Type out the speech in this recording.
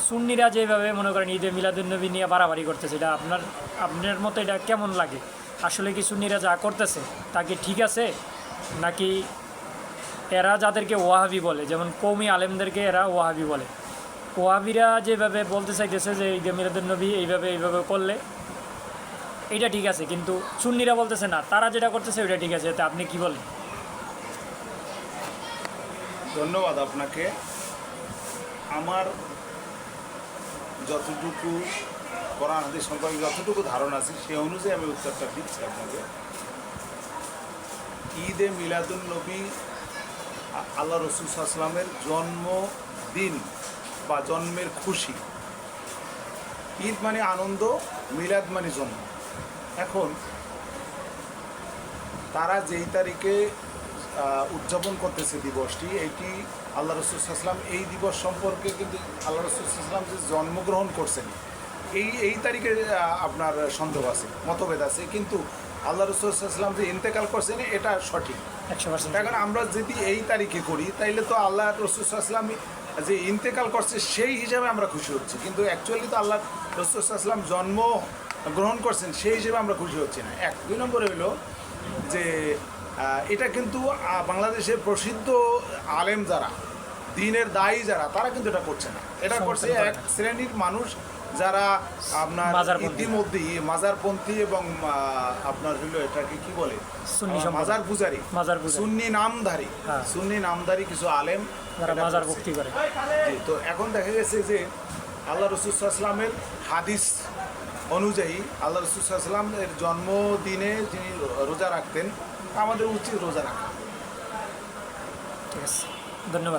সুন্নিরা যেভাবে মনে করেন ঈদে মিলাদুন্নবী নিয়ে বাড়াবাড়ি করতেছে, এটা আপনার মতো এটা কেমন লাগে? আসলে কি সুন্নিরা যা করতেছে তা কি ঠিক আছে, নাকি এরা যাদেরকে ওয়াহাবি বলে, যেমন কওমি আলেমদেরকে এরা ওয়াহাবি বলে, ওয়াহাবিরা যেভাবে বলতে চাইতেছে যে ঈদে মিলাদুন্নবী এইভাবে করলে এইটা ঠিক আছে, কিন্তু সুন্নিরা বলতেছে না, তারা যেটা করতেছে ওইটা ঠিক আছে, এতে আপনি কি বলেন? ধন্যবাদ আপনাকে। আমার যতটুকু কোরআন হাদিস সম্পর্কে যতটুকু ধারণা আছে সে অনুযায়ী আমি উত্তরটা দিচ্ছি আপনাকে। ঈদে মিলাদুন্নবী আল্লাহ রসুল সাল্লাল্লাহু আলাইহি ওয়াসাল্লামের জন্মদিন বা জন্মের খুশি। ঈদ মানে আনন্দ, মিলাদ মানে জন্ম। এখন তারা যেই তারিখে উদযাপন করতেছে দিবসটি, এইটি আল্লাহ রসুল সাল্লাল্লাহু আলাইহি ওয়াসাল্লাম এই দিবস সম্পর্কে কিন্তু আল্লাহ রসুল সাল্লাল্লাহু আলাইহি ওয়াসাল্লাম যে জন্মগ্রহণ করছেন এই তারিখে আপনার সন্দেহ আছে, মতভেদ আছে, কিন্তু আল্লাহ রসুল সাল্লাল্লাহু আলাইহি ওয়াসাল্লাম যে ইন্তেকাল করছেন এটা সঠিক 100%। এখন আমরা যদি এই তারিখে করি তাইলে তো আল্লাহ রসুল সাল্লাল্লাহু আলাইহি ওয়াসাল্লাম যে ইন্তেকাল করছে সেই হিসাবে আমরা খুশি হচ্ছি, কিন্তু অ্যাকচুয়ালি তো আল্লাহ রসুল সাল্লাল্লাহু আলাইহি ওয়াসাল্লাম জন্ম গ্রহণ করছেন সেই হিসেবে আমরা খুশি হচ্ছি না। 2 নম্বরে হলো যে এটা কিন্তু বাংলাদেশের প্রসিদ্ধ আলেম যারা, দ্বীনের দায়ী যারা, তারা কিন্তু এটা করছে না। এটা করছে এক শ্রেণীর মানুষ যারা আপনার ইতিমধ্যেই মাজারপন্থী এবং আপনার হলো এটাকে কি বলে, মাজার পূজারী, সুন্নি নামধারী, সুন্নি নামধারী কিছু আলেম যারা মাজার ভক্তি করে। তো এখন দেখা গেছে যে আল্লাহ রসুল সাল্লাল্লাহু আলাইহি ওয়াসাল্লামের হাদিস অনুযায়ী আল্লাহ রসুল সাল্লাল্লাহু আলাইহি ওয়াসাল্লামের জন্মদিনে যিনি রোজা রাখতেন, আমাদের উচিত রোজা রাখা। ঠিক আছে, ধন্যবাদ।